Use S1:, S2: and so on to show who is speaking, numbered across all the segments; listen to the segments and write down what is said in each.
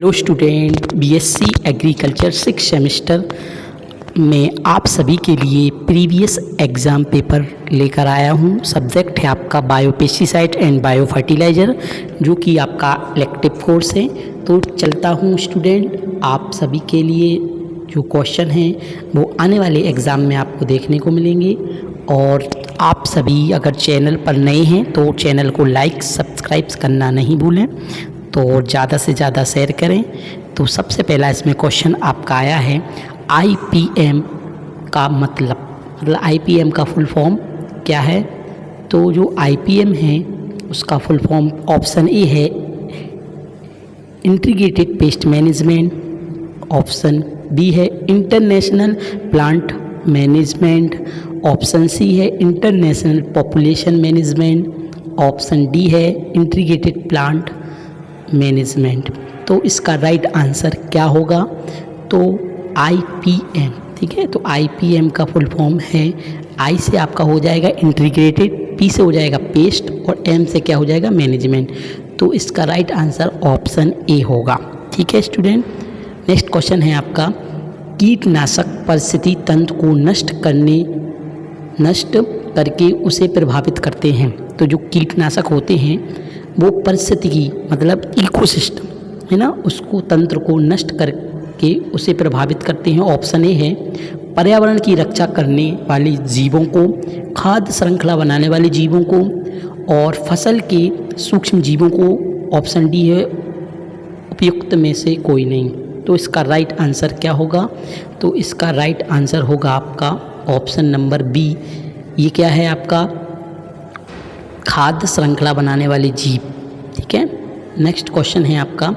S1: Hello student, BSc agriculture 6 semester में आप सभी के लिए प्रीवियस एग्ज़ाम पेपर लेकर आया हूं। सब्जेक्ट है आपका bio pesticide and bio fertiliser, जो कि आपका इलेक्टिव कोर्स है। तो चलता हूं स्टूडेंट, आप सभी के लिए जो क्वेश्चन हैं वो आने वाले एग्ज़ाम में आपको देखने को मिलेंगे। और आप सभी अगर चैनल पर नए हैं तो चैनल को लाइक सब्सक्राइब करना नहीं भूलें, तो ज़्यादा से ज़्यादा शेयर करें। तो सबसे पहला इसमें क्वेश्चन आपका आया है, आईपीएम का मतलब आईपीएम का फुल फॉर्म क्या है। तो जो आईपीएम है उसका फुल फॉर्म ऑप्शन ए है integrated pest management, option B है international plant management, option C है international population management, option D है इंटीग्रेटेड प्लांट मैनेजमेंट। तो इसका राइट आंसर क्या होगा? तो आईपीएम, ठीक है। तो आईपीएम का फुल फॉर्म है, आई से आपका हो जाएगा इंटीग्रेटेड, पी से हो जाएगा पेस्ट और एम से क्या हो जाएगा मैनेजमेंट। तो इसका राइट आंसर ऑप्शन ए होगा, ठीक है स्टूडेंट। नेक्स्ट क्वेश्चन है आपका, कीटनाशक परिस्थिति तंत्र को नष्ट करके उसे प्रभावित करते हैं। तो जो कीटनाशक होते हैं वो परिस्थिति मतलब इकोसिस्टम है ना, उसको तंत्र को नष्ट करके उसे प्रभावित करते हैं। ऑप्शन ए है पर्यावरण की रक्षा करने वाले जीवों को, खाद्य श्रृंखला बनाने वाले जीवों को और फसल के सूक्ष्म जीवों को। ऑप्शन डी है उपयुक्त में से कोई नहीं। तो इसका राइट आंसर क्या होगा? तो इसका राइट आंसर होगा आपका ऑप्शन नंबर बी। ये क्या है आपका? खाद्य श्रृंखला बनाने वाले जीव, ठीक है। नेक्स्ट क्वेश्चन है आपका,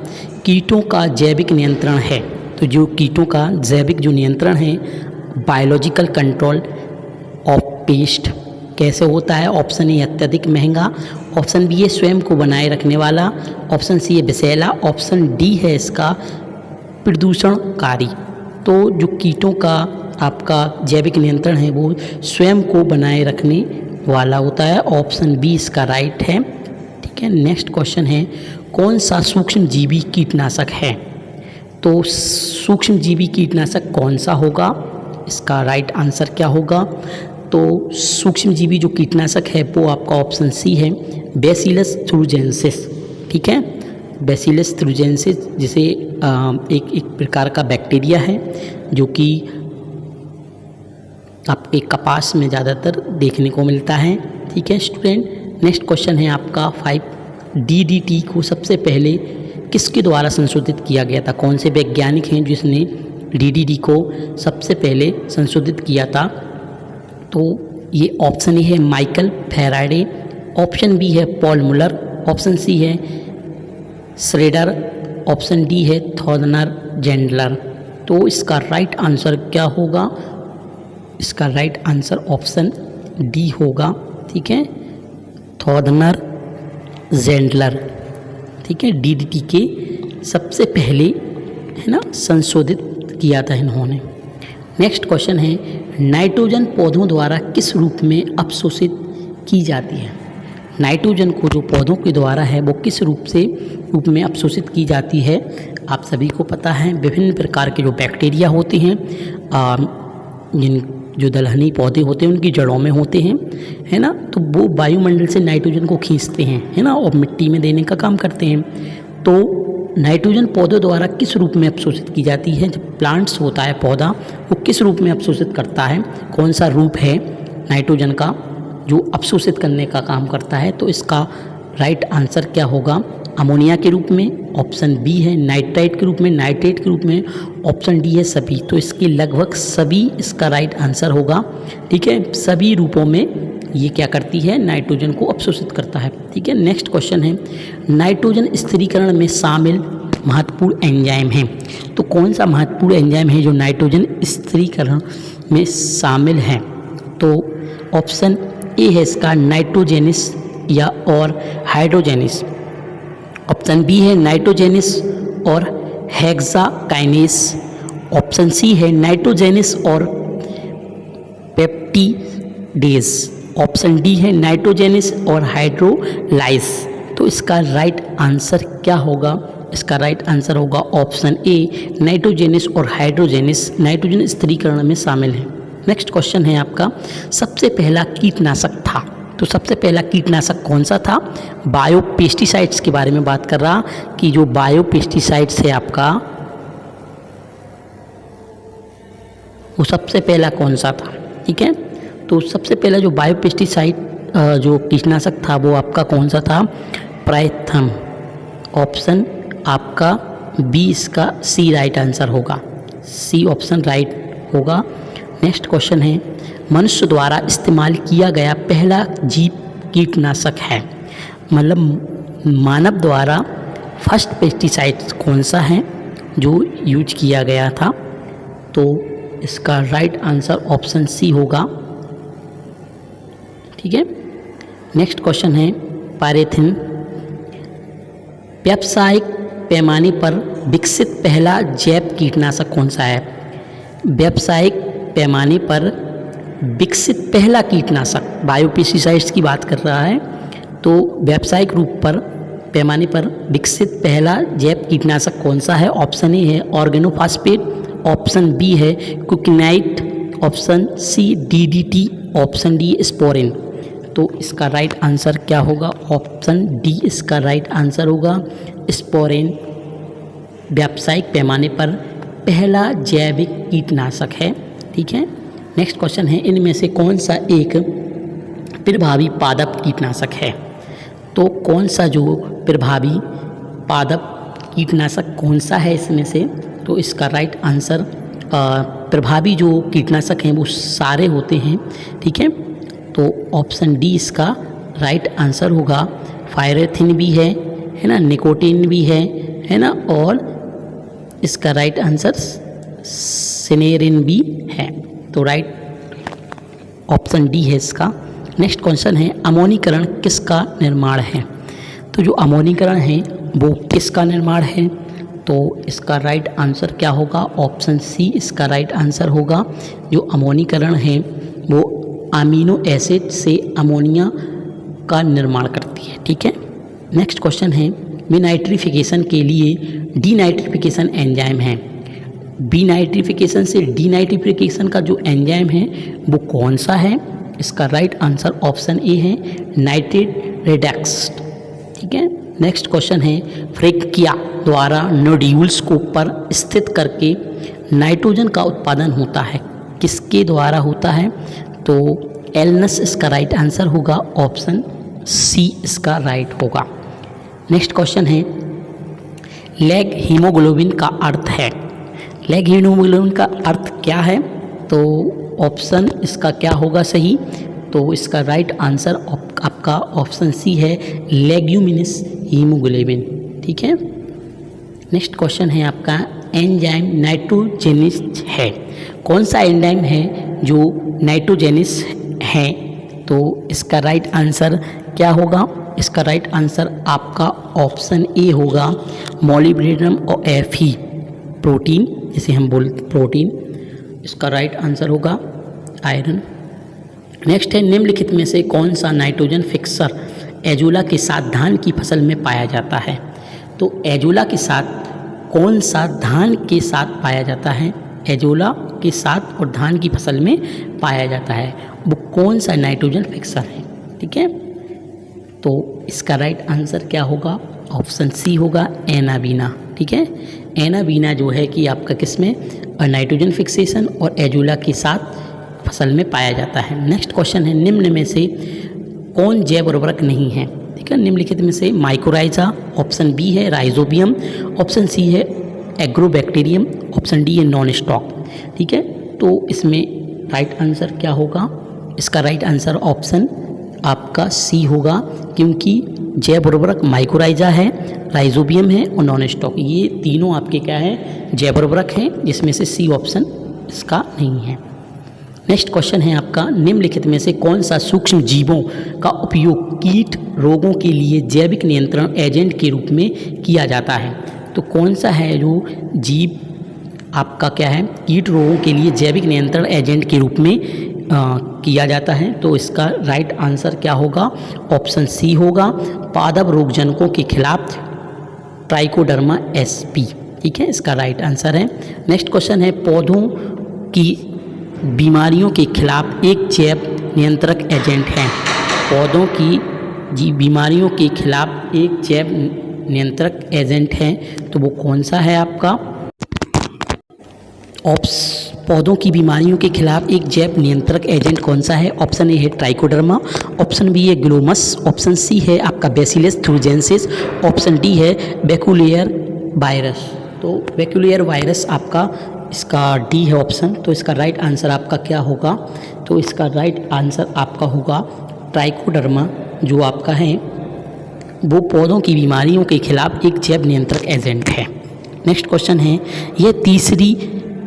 S1: कीटों का जैविक नियंत्रण है। तो जो कीटों का जैविक जो नियंत्रण है, बायोलॉजिकल कंट्रोल ऑफ पेस्ट कैसे होता है? ऑप्शन ए अत्यधिक महंगा, ऑप्शन बी है स्वयं को बनाए रखने वाला, ऑप्शन सी है विषैला, ऑप्शन डी है इसका प्रदूषणकारी। तो जो कीटों का आपका जैविक नियंत्रण है वो स्वयं को बनाए रखने वाला होता है। ऑप्शन बी इसका राइट है, ठीक है। नेक्स्ट क्वेश्चन है, कौन सा सूक्ष्म जीवी कीटनाशक है? तो सूक्ष्म जीवी कीटनाशक कौन सा होगा? इसका राइट आंसर क्या होगा? तो सूक्ष्म जीवी जो कीटनाशक है वो आपका ऑप्शन सी है बैसिलस थ्रूजेंसिस, ठीक है। बैसिलस थ्रूजेंसिस जिसे एक प्रकार का बैक्टीरिया है जो कि आपके कपास में ज़्यादातर देखने को मिलता है, ठीक है स्टूडेंट। नेक्स्ट क्वेश्चन है आपका 5, डीडीटी को सबसे पहले किसके द्वारा संशोधित किया गया था? कौन से वैज्ञानिक हैं जिसने डीडीटी को सबसे पहले संशोधित किया था? तो ये ऑप्शन ए है माइकल फैराडे, ऑप्शन बी है पॉल मुलर, ऑप्शन सी है श्रेडर, ऑप्शन डी है थॉर्नर जेंडलर। तो इसका राइट आंसर क्या होगा? इसका राइट आंसर ऑप्शन डी होगा, ठीक है, थॉर्नर जेंडलर, ठीक है। डीडीटी के सबसे पहले है ना संशोधित किया था इन्होंने। नेक्स्ट क्वेश्चन है, नाइट्रोजन पौधों द्वारा किस रूप में अवशोषित की जाती है? नाइट्रोजन को जो पौधों के द्वारा है वो किस रूप में अवशोषित की जाती है? आप सभी को पता है विभिन्न प्रकार के जो बैक्टीरिया होते हैं जिन जो दलहनी पौधे होते हैं उनकी जड़ों में होते हैं, है ना, तो वो वायुमंडल से नाइट्रोजन को खींचते हैं, है ना, और मिट्टी में देने का काम करते हैं। तो नाइट्रोजन पौधों द्वारा किस रूप में अवशोषित की जाती है? जब प्लांट्स होता है पौधा, वो किस रूप में अवशोषित करता है? कौन सा रूप है नाइट्रोजन का जो अवशोषित करने का काम करता है? तो इसका राइट आंसर क्या होगा? अमोनिया के रूप में, ऑप्शन बी है नाइट्राइट के रूप में, नाइट्रेट के रूप में, ऑप्शन डी है सभी। तो इसके लगभग सभी इसका राइट आंसर होगा, ठीक है। सभी रूपों में ये क्या करती है? नाइट्रोजन को अवशोषित करता है, ठीक है। नेक्स्ट क्वेश्चन है, नाइट्रोजन स्थिरीकरण में शामिल महत्वपूर्ण एंजाइम है। तो कौन सा महत्वपूर्ण एंजाइम है जो नाइट्रोजन स्थिरीकरण में शामिल है? तो ऑप्शन ए है इसका नाइट्रोजेनिस या और हाइड्रोजेनिस, ऑप्शन बी है नाइट्रोजेनिस और हेक्साकाइनेस, ऑप्शन सी है नाइट्रोजेनिस और पेप्टिडेज, ऑप्शन डी है नाइट्रोजेनिस और हाइड्रोलाइज। तो इसका राइट आंसर क्या होगा? इसका राइट आंसर होगा ऑप्शन ए, नाइट्रोजेनस और हाइड्रोजेनस नाइट्रोजन स्थिरीकरण में शामिल है। नेक्स्ट क्वेश्चन है आपका, सबसे पहला कीटनाशक था, तो सबसे पहला कीटनाशक कौन सा था? बायो पेस्टिसाइड्स के बारे में बात कर रहा कि जो बायो पेस्टिसाइड्स है आपका, वो सबसे पहला कौन सा था। ठीक है, तो सबसे पहला जो बायो पेस्टिसाइड जो कीटनाशक था वो आपका कौन सा था? प्राइथम। ऑप्शन आपका बी, इसका सी राइट आंसर होगा, सी ऑप्शन राइट होगा। नेक्स्ट क्वेश्चन है, मनुष्य द्वारा इस्तेमाल किया गया पहला जीव कीटनाशक है, मतलब मानव द्वारा फर्स्ट पेस्टिसाइड कौन सा है जो यूज किया गया था? तो इसका राइट आंसर ऑप्शन सी होगा। ठीक है, नेक्स्ट क्वेश्चन है, पायरेथिन व्यावसायिक पैमाने पर विकसित पहला जैव कीटनाशक कौन सा है? व्यावसायिक पैमाने पर विकसित पहला कीटनाशक, बायोपेस्टिसाइड्स की बात कर रहा है, तो व्यावसायिक रूप पर पैमाने पर विकसित पहला जैव कीटनाशक कौन सा है? ऑप्शन ए है ऑर्गेनोफॉस्फेट, ऑप्शन बी है कुकिनाइट, option C DDT, option D स्पोरिन। तो इसका राइट आंसर क्या होगा? ऑप्शन डी इसका राइट आंसर होगा, स्पोरिन व्यावसायिक पैमाने पर पहला जैविक कीटनाशक है। ठीक है, नेक्स्ट क्वेश्चन है, इनमें से कौन सा एक प्रभावी पादप कीटनाशक है? तो कौन सा जो प्रभावी पादप कीटनाशक कौन सा है इसमें से? तो इसका राइट आंसर, प्रभावी जो कीटनाशक हैं वो सारे होते हैं। ठीक है, तो ऑप्शन डी इसका राइट आंसर होगा। पायरेथिन भी है ना, निकोटीन भी है ना, और इसका राइट आंसर सिनेरिन भी है, तो राइट ऑप्शन डी है इसका। नेक्स्ट क्वेश्चन है, अमोनीकरण किसका निर्माण है? तो जो अमोनीकरण है वो किसका निर्माण है? तो इसका राइट आंसर क्या होगा? ऑप्शन सी इसका राइट आंसर होगा। जो अमोनीकरण है वो अमीनो एसिड से अमोनिया का निर्माण करती है। ठीक है, नेक्स्ट क्वेश्चन है, विनाइट्रिफिकेशन के लिए डीनाइट्रिफिकेशन एंजाइम है, विनाइट्रिफिकेशन से डीनाइट्रिफिकेशन का जो एंजाइम है वो कौन सा है? इसका राइट आंसर ऑप्शन ए है नाइट्रेट रेडक्स। ठीक है, नेक्स्ट क्वेश्चन है, फ्रेकिया द्वारा नोड्यूल्स को पर स्थित करके नाइट्रोजन का उत्पादन होता है, किसके द्वारा होता है? तो एलनस इसका राइट आंसर होगा, ऑप्शन सी इसका राइट होगा। नेक्स्ट क्वेश्चन है, लैग हीमोग्लोबिन का अर्थ है, लैग हीमोग्लोबिन का अर्थ क्या है? तो ऑप्शन इसका क्या होगा सही? तो इसका राइट आंसर आपका ऑप्शन सी है, लेग्यूमिनस हीमोग्लोबिन। ठीक है, नेक्स्ट क्वेश्चन है आपका, एंजाइम नाइट्रोजेनिस है, कौन सा एंजाइम है जो नाइट्रोजेनिस है? तो इसका राइट आंसर क्या होगा? इसका राइट आंसर आपका ऑप्शन ए होगा, मॉलिब्डेनम और एफी प्रोटीन, जिसे हम बोलते प्रोटीन, इसका राइट आंसर होगा आयरन। नेक्स्ट है, निम्नलिखित में से कौन सा नाइट्रोजन फिक्सर एजोला के साथ धान की फसल में पाया जाता है? तो एजोला के साथ कौन सा धान के साथ पाया जाता है? एजोला के साथ और धान की फसल में पाया जाता है, वो कौन सा नाइट्रोजन फिक्सर है? ठीक है, तो इसका राइट आंसर क्या होगा? ऑप्शन सी होगा, एनाबीना। ठीक है, एनाबीना जो है कि आपका किसमें नाइट्रोजन फिक्सेशन और एजोला के साथ फसल में पाया जाता है। नेक्स्ट क्वेश्चन है, निम्न में से कौन जैव उर्वरक नहीं है? ठीक है, निम्नलिखित में से माइकोराइजा, ऑप्शन बी है राइजोबियम, ऑप्शन सी है एग्रोबैक्टीरियम, ऑप्शन डी है नॉन स्टॉक। ठीक है, तो इसमें राइट आंसर क्या होगा? इसका राइट आंसर ऑप्शन आपका सी होगा, क्योंकि जैव उर्वरक माइकोराइजा है, राइजोबियम है और नॉन स्टॉक, ये तीनों आपके क्या है? जैव उर्वरक हैं, जिसमें से सी ऑप्शन इसका नहीं है। नेक्स्ट क्वेश्चन है आपका, निम्नलिखित में से कौन सा सूक्ष्म जीवों का उपयोग कीट रोगों के लिए जैविक नियंत्रण एजेंट के रूप में किया जाता है? तो कौन सा है जो जीव आपका क्या है? कीट रोगों के लिए जैविक नियंत्रण एजेंट के रूप में किया जाता है। तो इसका राइट आंसर क्या होगा? ऑप्शन सी होगा, पादप रोगजनकों के खिलाफ ट्राइकोडर्मा sp, ठीक है, इसका राइट आंसर है। नेक्स्ट क्वेश्चन है पौधों की बीमारियों के खिलाफ एक जैव नियंत्रक एजेंट है। पौधों की बीमारियों के खिलाफ एक जैव नियंत्रक एजेंट है, तो वो कौन सा है आपका? पौधों की बीमारियों के खिलाफ एक जैव नियंत्रक एजेंट कौन सा है? ऑप्शन ए है ट्राइकोडर्मा, ऑप्शन बी है ग्लोमस, ऑप्शन सी है आपका बैसिलस थ्यूजेंसिस, ऑप्शन डी है बैकुलियर वायरस। तो बैकुलियर वायरस आपका इसका डी है ऑप्शन। तो इसका राइट आंसर आपका क्या होगा? तो इसका राइट आंसर आपका होगा ट्राइकोडर्मा, जो आपका है वो पौधों की बीमारियों के खिलाफ एक जैव नियंत्रक एजेंट है। नेक्स्ट क्वेश्चन है, यह तीसरी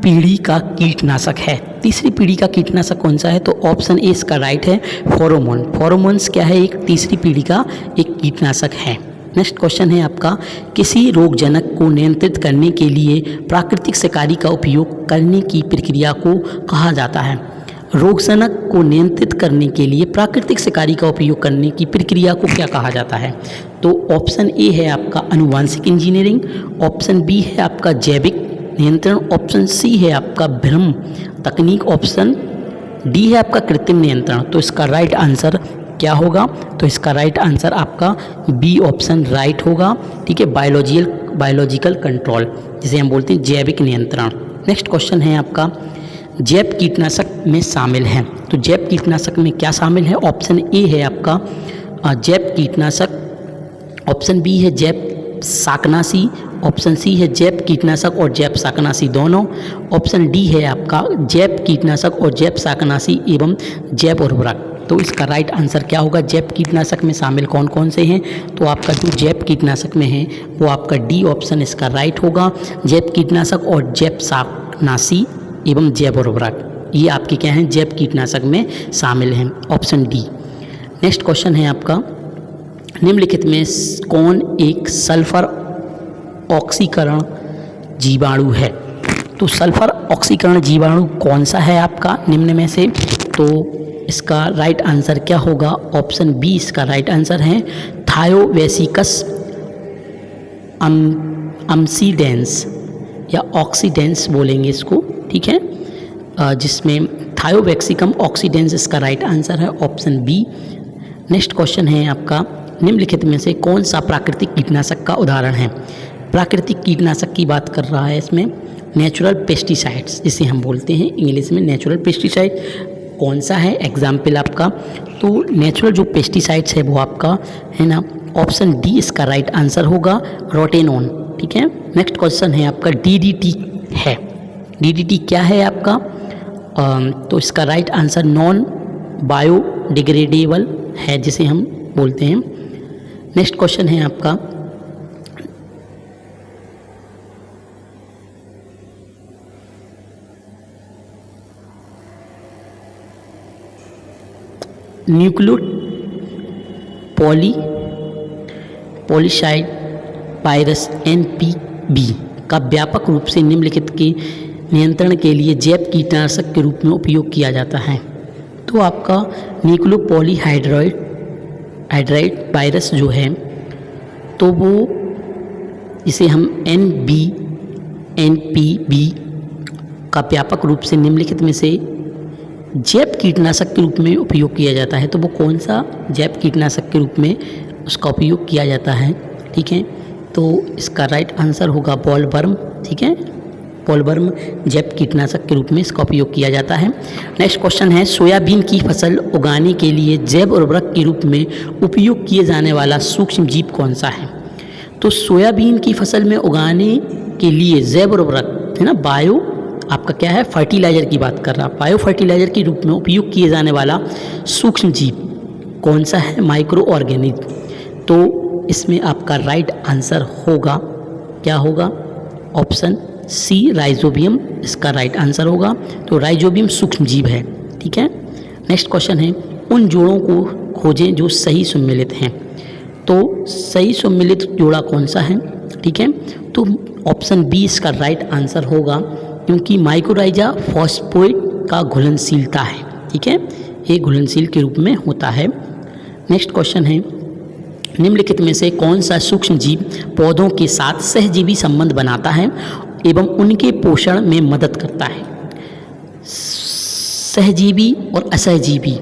S1: पीढ़ी का कीटनाशक है। तीसरी पीढ़ी का कीटनाशक कौन सा है? तो ऑप्शन ए इसका राइट है फेरोमोन। फेरोमोन्स क्या है? एक तीसरी पीढ़ी का एक कीटनाशक है। नेक्स्ट क्वेश्चन है आपका, किसी रोगजनक को नियंत्रित करने के लिए प्राकृतिक शिकारी का उपयोग करने की प्रक्रिया को कहा जाता है? रोगजनक को नियंत्रित करने के लिए प्राकृतिक शिकारी का उपयोग करने की प्रक्रिया को क्या कहा जाता है? तो ऑप्शन ए है आपका आनुवांशिक इंजीनियरिंग, ऑप्शन बी है आपका जैविक नियंत्रण, ऑप्शन सी है आपका भ्रम तकनीक, ऑप्शन डी है आपका कृत्रिम नियंत्रण। तो इसका राइट आंसर क्या होगा? तो इसका राइट आंसर आपका बी ऑप्शन राइट होगा, ठीक है, बायोलॉजिकल कंट्रोल, जिसे हम बोलते हैं जैविक नियंत्रण। नेक्स्ट क्वेश्चन है आपका, जैव कीटनाशक में शामिल है। तो जैव कीटनाशक में क्या शामिल है? ऑप्शन ए है आपका जैव कीटनाशक, ऑप्शन बी है जैव शाकनाशी, ऑप्शन सी है जैव कीटनाशक और जैव शाकनाशी दोनों, ऑप्शन डी है आपका जैव कीटनाशक और जैव शाकनाशी एवं जैव उर्वरक। तो इसका राइट आंसर क्या होगा? जैव कीटनाशक में शामिल कौन कौन से हैं? तो आपका जो जैव कीटनाशक में है वो आपका डी ऑप्शन इसका राइट होगा, जैव कीटनाशक और जैव शाकनाशी एवं जैव उर्वरक, ये आपके क्या हैं? जैव कीटनाशक में शामिल हैं, ऑप्शन डी। नेक्स्ट क्वेश्चन है आपका, निम्नलिखित में कौन एक सल्फर ऑक्सीकरण जीवाणु है? तो सल्फर ऑक्सीकरण जीवाणु कौन सा है आपका निम्न में से? तो इसका राइट आंसर क्या होगा? ऑप्शन बी इसका राइट आंसर है थायोवेसिकस अम्सीडेंस या ऑक्सीडेंस बोलेंगे इसको, ठीक है, जिसमें थायोवेक्सिकम ऑक्सीडेंस इसका राइट आंसर है, ऑप्शन बी। नेक्स्ट क्वेश्चन है आपका, निम्नलिखित में से कौन सा प्राकृतिक कीटनाशक का उदाहरण है? प्राकृतिक कीटनाशक की बात कर रहा है इसमें नेचुरल पेस्टिसाइड्स, जिसे हम बोलते हैं इंग्लिश में नेचुरल पेस्टिसाइड, कौन सा है एग्जाम्पल आपका? तो नेचुरल जो पेस्टिसाइड्स है वो आपका है ना, ऑप्शन डी इसका राइट आंसर होगा, रोटेनॉन, ठीक है। नेक्स्ट क्वेश्चन है आपका डीडीटी है। डीडीटी क्या है आपका? तो इसका राइट आंसर नॉन बायोडिग्रेडेबल है, जिसे हम बोलते हैं। नेक्स्ट क्वेश्चन है आपका, न्यूक्लियो पॉलीसाइड वायरस NPV का व्यापक रूप से निम्नलिखित के नियंत्रण के लिए जैव कीटनाशक के रूप में उपयोग किया जाता है। तो आपका न्यूक्लियो पॉलीहाइड्राइड वायरस जो है, तो वो इसे हम NPV का व्यापक रूप से निम्नलिखित में से जैव कीटनाशक के रूप में उपयोग किया जाता है। तो वो कौन सा जैव कीटनाशक के रूप में उसका उपयोग किया जाता है, ठीक है। तो इसका राइट आंसर होगा बॉलवर्म, ठीक है, बॉलवर्म जैव कीटनाशक के रूप में इसका उपयोग किया जाता है। नेक्स्ट क्वेश्चन है, सोयाबीन की फसल उगाने के लिए जैव उर्वरक के रूप में उपयोग किए जाने वाला सूक्ष्म जीव कौन सा है? तो सोयाबीन की फसल में उगाने के लिए जैव उर्वरक है ना, बायो आपका क्या है, फर्टिलाइजर की बात कर रहा, बायो फर्टिलाइजर के रूप में उपयोग किए जाने वाला सूक्ष्म जीव कौन सा है? Micro organic. तो इसमें आपका राइट आंसर होगा, क्या होगा? ऑप्शन सी राइजोबियम इसका राइट आंसर होगा। तो राइजोबियम सूक्ष्म जीव है, ठीक है। नेक्स्ट क्वेश्चन है, उन जोड़ों को खोजें जो सही सम्मिलित हैं। तो सही सम्मिलित जोड़ा कौन सा है, ठीक है। तो ऑप्शन बी इसका राइट आंसर होगा, क्योंकि माइकोराइजा फॉस्फेट का घुलनशीलता है, ठीक है, ये घुलनशील के रूप में होता है। नेक्स्ट क्वेश्चन है, निम्नलिखित में से कौन सा सूक्ष्म जीव पौधों के साथ सहजीवी संबंध बनाता है एवं उनके पोषण में मदद करता है? सहजीवी और असहजीवी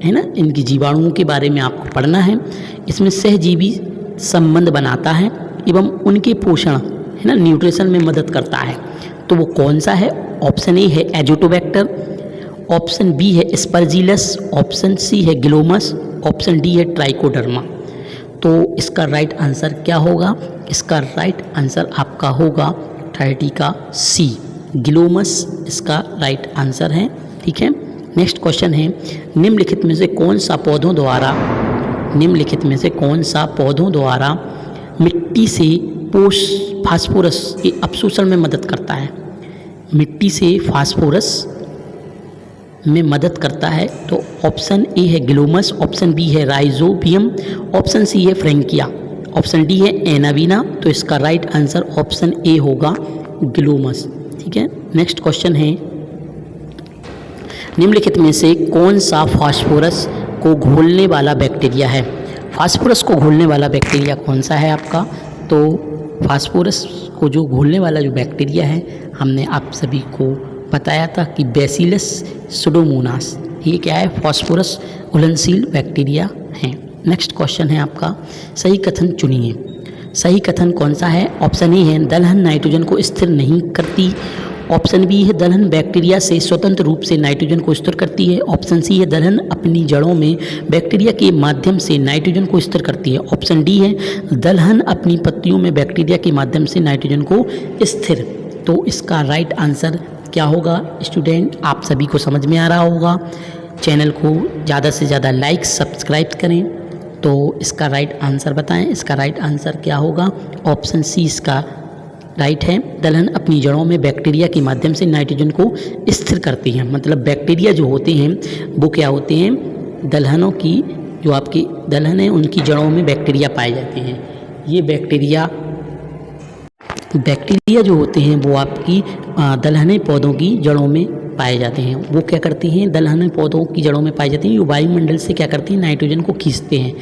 S1: है ना, इनकी जीवाणुओं के बारे में आपको पढ़ना है। इसमें सहजीवी संबंध बनाता है एवं उनके पोषण है ना, न्यूट्रिशन में मदद करता है। तो वो कौन सा है? ऑप्शन ए है एजोटोबैक्टर, ऑप्शन बी है एस्परजिलस, ऑप्शन सी है ग्लोमस, ऑप्शन डी है ट्राइकोडर्मा। तो इसका राइट आंसर क्या होगा? इसका राइट आंसर आपका होगा 30 का सी, ग्लोमस इसका राइट आंसर है। ठीक है, नेक्स्ट क्वेश्चन है, निम्नलिखित में से कौन सा पौधों द्वारा मिट्टी से फास्फोरस के अपशोषण में मदद करता है? मिट्टी से फास्फोरस में मदद करता है। तो ऑप्शन ए है ग्लोमस, ऑप्शन बी है राइजोबियम, ऑप्शन सी है फ्रैंकिया, ऑप्शन डी है एनावीना। तो इसका राइट आंसर ऑप्शन ए होगा ग्लोमस। ठीक है, नेक्स्ट क्वेश्चन है, निम्नलिखित में से कौन सा फास्फोरस को घोलने वाला बैक्टीरिया है? फास्फोरस को घोलने वाला बैक्टीरिया कौन सा है आपका? तो फास्फोरस को जो घोलने वाला जो बैक्टीरिया है, हमने आप सभी को बताया था कि बैसिलस सुडोमोनास, ये क्या है? फास्फोरस घुलनशील बैक्टीरिया है। नेक्स्ट क्वेश्चन है आपका, सही कथन चुनिए। सही कथन कौन सा है? ऑप्शन ए है दलहन नाइट्रोजन को स्थिर नहीं करती, ऑप्शन बी है दलहन बैक्टीरिया से स्वतंत्र रूप से नाइट्रोजन को स्थिर करती है, ऑप्शन सी है दलहन अपनी जड़ों में बैक्टीरिया के माध्यम से नाइट्रोजन को स्थिर करती है, ऑप्शन डी है दलहन अपनी पत्तियों में बैक्टीरिया के माध्यम से नाइट्रोजन को स्थिर। तो इसका राइट आंसर क्या होगा? स्टूडेंट, आप सभी को समझ में आ रहा होगा। चैनल को ज़्यादा से ज़्यादा लाइक सब्सक्राइब करें। तो इसका राइट आंसर बताएं। इसका राइट आंसर क्या होगा? ऑप्शन सी इसका राइट है, दलहन अपनी जड़ों में बैक्टीरिया के माध्यम से नाइट्रोजन को स्थिर करती हैं। मतलब बैक्टीरिया जो होते हैं वो क्या होते हैं? दलहनों की जो आपकी दलहन है उनकी जड़ों में बैक्टीरिया पाए जाते हैं। ये बैक्टीरिया जो होते हैं वो आपकी दलहने पौधों की जड़ों में पाए जाते हैं। वो क्या करती हैं? दलहने पौधों की जड़ों में पाई जाती हैं। ये वायुमंडल से क्या करती हैं? नाइट्रोजन को खींचते हैं।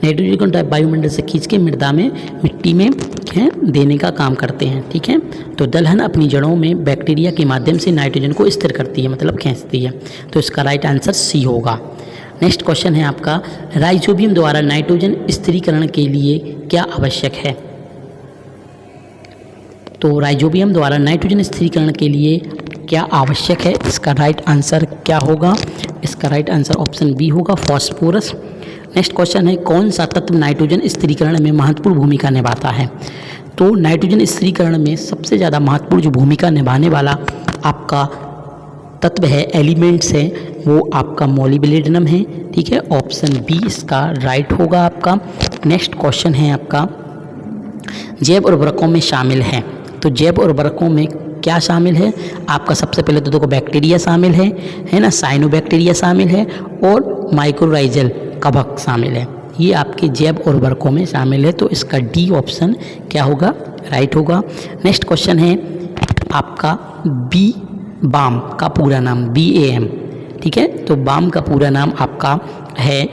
S1: नाइट्रोजन को वायुमंडल से खींच के मृदा में, मिट्टी में देने का काम करते हैं। ठीक है, तो दलहन अपनी जड़ों में बैक्टीरिया के माध्यम से नाइट्रोजन को स्थिर करती है, मतलब खींचती है। तो इसका राइट आंसर सी होगा। नेक्स्ट क्वेश्चन है आपका, राइजोबियम द्वारा नाइट्रोजन स्थिरीकरण के लिए क्या आवश्यक है? तो राइजोबियम द्वारा नाइट्रोजन स्थिरीकरण के लिए क्या आवश्यक है? इसका राइट आंसर क्या होगा? इसका राइट आंसर ऑप्शन बी होगा, फॉस्फोरस। नेक्स्ट क्वेश्चन है, कौन सा तत्व नाइट्रोजन स्थिरीकरण में महत्वपूर्ण भूमिका निभाता है? तो नाइट्रोजन स्थिरीकरण में सबसे ज़्यादा महत्वपूर्ण जो भूमिका निभाने वाला आपका तत्व है, एलिमेंट्स है, वो आपका मोलिब्डेनम है। ठीक है, ऑप्शन बी इसका राइट होगा आपका। नेक्स्ट क्वेश्चन है आपका, जैव उर्वरकों में शामिल है। तो जैव उर्वरकों में क्या शामिल है? आपका सबसे पहले तो देखो बैक्टीरिया शामिल है ना, साइनोबैक्टीरिया शामिल है और माइक्रोराइजल कवक शामिल है। ये आपके जैव उर्वरकों में शामिल है। तो इसका डी ऑप्शन क्या होगा? राइट होगा। नेक्स्ट क्वेश्चन है आपका, बी बाम का पूरा नाम, BAM। ठीक है, तो बाम का पूरा नाम आपका है,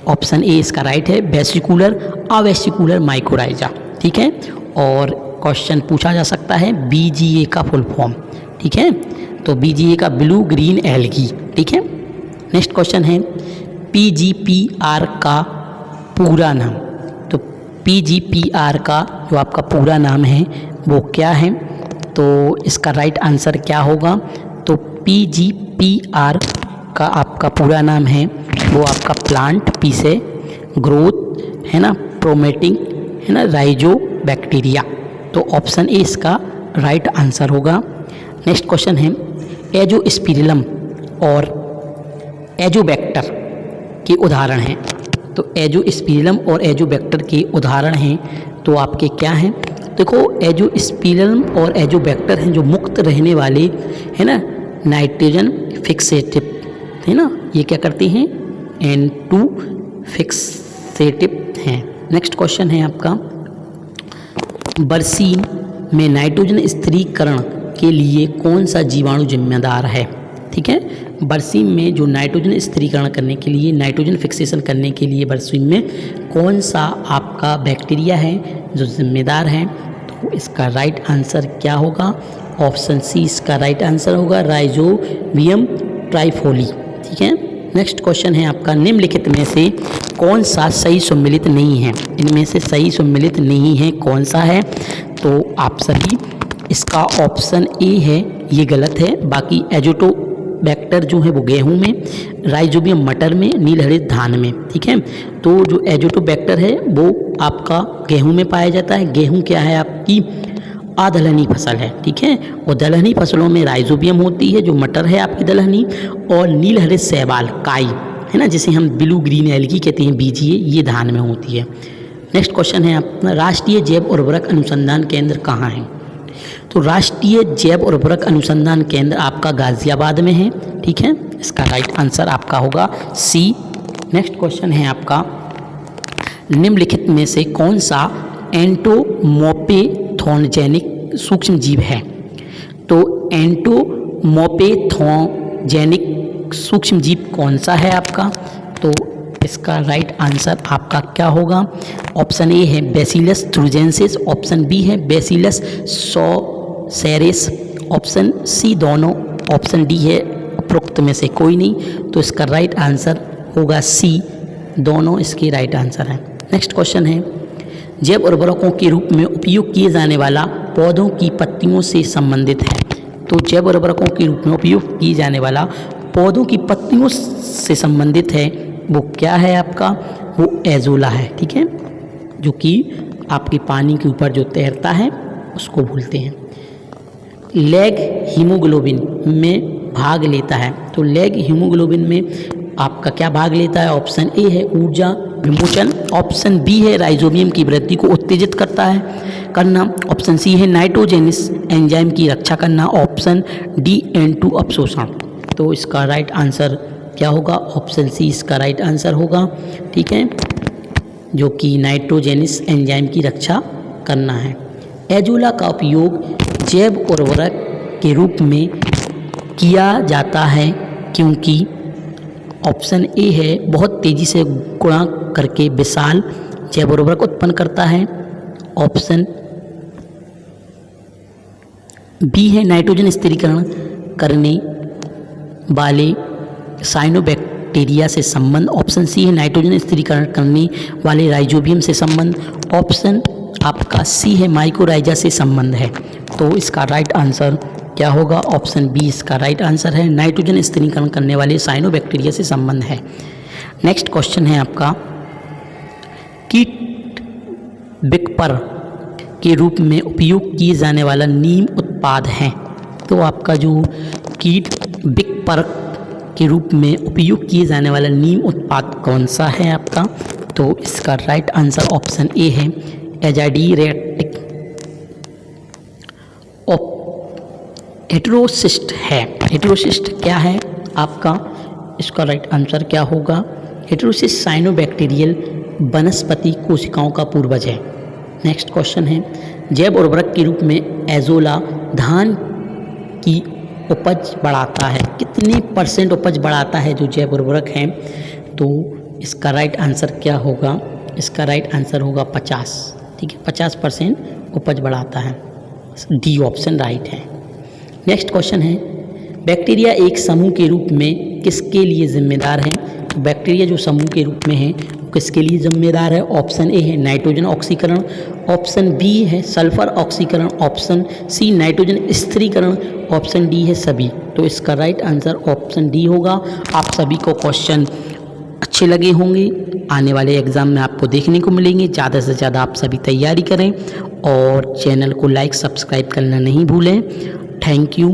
S1: ऑप्शन ए इसका राइट है, वेसिकुलर अवेसिकुलर माइक्रोराइजा। ठीक है, और क्वेश्चन पूछा जा सकता है BGA का फुल फॉर्म। ठीक है, तो BGA का ब्लू ग्रीन एल्गी। ठीक है, नेक्स्ट क्वेश्चन है, PGPR का पूरा नाम। तो PGPR का जो आपका पूरा नाम है वो क्या है? तो इसका राइट आंसर क्या होगा? तो PGPR का आपका पूरा नाम है वो आपका प्लांट पी से ग्रोथ है ना, प्रोमेटिंग है ना, राइजो बैक्टीरिया। तो ऑप्शन ए इसका राइट आंसर होगा। नेक्स्ट क्वेश्चन है, एजोस्पिरिलम और एजोबैक्टर के उदाहरण हैं। तो एजोस्पिरिलम और एजोबैक्टर के उदाहरण हैं तो आपके क्या हैं? देखो, एजोस्पिरिलम और एजोबैक्टर हैं जो मुक्त रहने वाले है ना, नाइट्रोजन फिक्सेटिव है ना, ये क्या करते हैं? N2 फिक्सेटिव हैं। नेक्स्ट क्वेश्चन है आपका, बरसीम में नाइट्रोजन स्थिरीकरण के लिए कौन सा जीवाणु जिम्मेदार है? ठीक है, बरसीम में जो नाइट्रोजन स्थिरीकरण करने के लिए, नाइट्रोजन फिक्सेशन करने के लिए बरसीम में कौन सा आपका बैक्टीरिया है जो जिम्मेदार है? तो इसका राइट आंसर क्या होगा? ऑप्शन सी इसका राइट आंसर होगा, राइजोबियम ट्राइफोली। ठीक है। नेक्स्ट क्वेश्चन है आपका, निम्नलिखित में से कौन सा सही सम्मिलित नहीं है? इनमें से सही सम्मिलित नहीं है कौन सा है? तो आप सभी इसका ऑप्शन ए है, ये गलत है। बाकी एजोटोबैक्टर जो है वो गेहूं में, राइजोबियम मटर में, नीलहरित धान में। ठीक है। तो जो एजोटोबैक्टर है वो आपका गेहूं में पाया जाता है। गेहूं क्या है? आपकी अदलहनी फसल है। ठीक है। और दलहनी फसलों में राइजोबियम होती है, जो मटर है आपकी दलहनी, और नीलहरित शैवाल काई है ना, जिसे हम ब्लू ग्रीन एल्गी कहते हैं, बीजीए, ये धान में होती है। नेक्स्ट क्वेश्चन है अपना, राष्ट्रीय जैव उर्वरक अनुसंधान केंद्र कहाँ है? तो राष्ट्रीय जैव उर्वरक अनुसंधान केंद्र आपका गाजियाबाद में है। ठीक है। इसका राइट आंसर आपका होगा सी। नेक्स्ट क्वेश्चन है आपका, निम्नलिखित में से कौन सा एंटोमोपेथोजेनिक सूक्ष्म जीव है? तो एंटोमोपेथोजेनिक सूक्ष्म जीव कौन सा है आपका? तो इसका राइट आंसर आपका क्या होगा? ऑप्शन ए है बैसिलस थ्रूजेंसिस, ऑप्शन बी है बैसिलस सोसेरिस, ऑप्शन सी दोनों, ऑप्शन डी है उपरोक्त में से कोई नहीं। तो इसका राइट आंसर होगा सी, दोनों इसके राइट आंसर हैं। नेक्स्ट क्वेश्चन है, जैव उर्वरकों के रूप में उपयोग किए जाने वाला पौधों की पत्तियों से संबंधित है। तो जैव उर्वरकों के रूप में उपयोग किए जाने वाला पौधों की पत्तियों से संबंधित है, वो क्या है आपका? वो एजोला है। ठीक है। जो कि आपके पानी के ऊपर जो तैरता है उसको बोलते हैं। लैग हीमोग्लोबिन में भाग लेता है। तो लैग हीमोग्लोबिन में आपका क्या भाग लेता है? ऑप्शन ए है ऊर्जा विमोचन, ऑप्शन बी है राइजोबियम की वृद्धि को उत्तेजित करना, ऑप्शन सी है नाइट्रोजेनिस एंजाइम की रक्षा करना, ऑप्शन डी N2 अवशोषण। तो इसका राइट आंसर क्या होगा? ऑप्शन सी इसका राइट आंसर होगा। ठीक है। जो कि नाइट्रोजेनिस एंजाइम की रक्षा करना है। एजोला का उपयोग जैव उर्वरक के रूप में किया जाता है क्योंकि ऑप्शन ए है बहुत तेज़ी से गुणा करके विशाल जैव उर्वरक उत्पन्न करता है, ऑप्शन बी है नाइट्रोजन स्थिरीकरण करने वाले साइनोबैक्टीरिया से संबंध, ऑप्शन सी है नाइट्रोजन स्थिरीकरण करने वाले राइजोबियम से संबंध, ऑप्शन आपका सी है माइकोराइजा से संबंध है। तो इसका राइट आंसर क्या होगा? ऑप्शन बी इसका राइट आंसर है, नाइट्रोजन स्थिरीकरण करने वाले साइनोबैक्टीरिया से संबंध है। नेक्स्ट क्वेश्चन है आपका, कीट विकपर के रूप में उपयोग किए जाने वाला नीम उत्पाद है। तो आपका जो कीट विकपर के रूप में उपयोग किए जाने वाला नीम उत्पाद कौन सा है आपका? तो इसका राइट आंसर ऑप्शन ए है एजाडीरेटिक हेटेरोसिस्ट है। हेटेरोसिस्ट क्या है आपका? इसका राइट आंसर क्या होगा? हेटेरोसिस्ट साइनोबैक्टीरियल वनस्पति कोशिकाओं का पूर्वज है। नेक्स्ट क्वेश्चन है, जैव उर्वरक के रूप में एजोला धान की उपज बढ़ाता है। कितने % उपज बढ़ाता है जो जैव उर्वरक है? तो इसका राइट आंसर क्या होगा? इसका राइट आंसर होगा 50। ठीक है, 50% उपज बढ़ाता है। डी ऑप्शन राइट है। नेक्स्ट क्वेश्चन है, बैक्टीरिया एक समूह के रूप में किसके लिए जिम्मेदार है? तो बैक्टीरिया जो समूह के रूप में है किसके लिए जिम्मेदार है? ऑप्शन ए है नाइट्रोजन ऑक्सीकरण, ऑप्शन बी है सल्फर ऑक्सीकरण, ऑप्शन सी नाइट्रोजन स्थिरीकरण, ऑप्शन डी है सभी। तो इसका राइट आंसर ऑप्शन डी होगा। आप सभी को क्वेश्चन अच्छे लगे होंगे, आने वाले एग्ज़ाम में आपको देखने को मिलेंगे। ज़्यादा से ज़्यादा आप सभी तैयारी करें और चैनल को लाइक सब्सक्राइब करना नहीं भूलें। Thank you.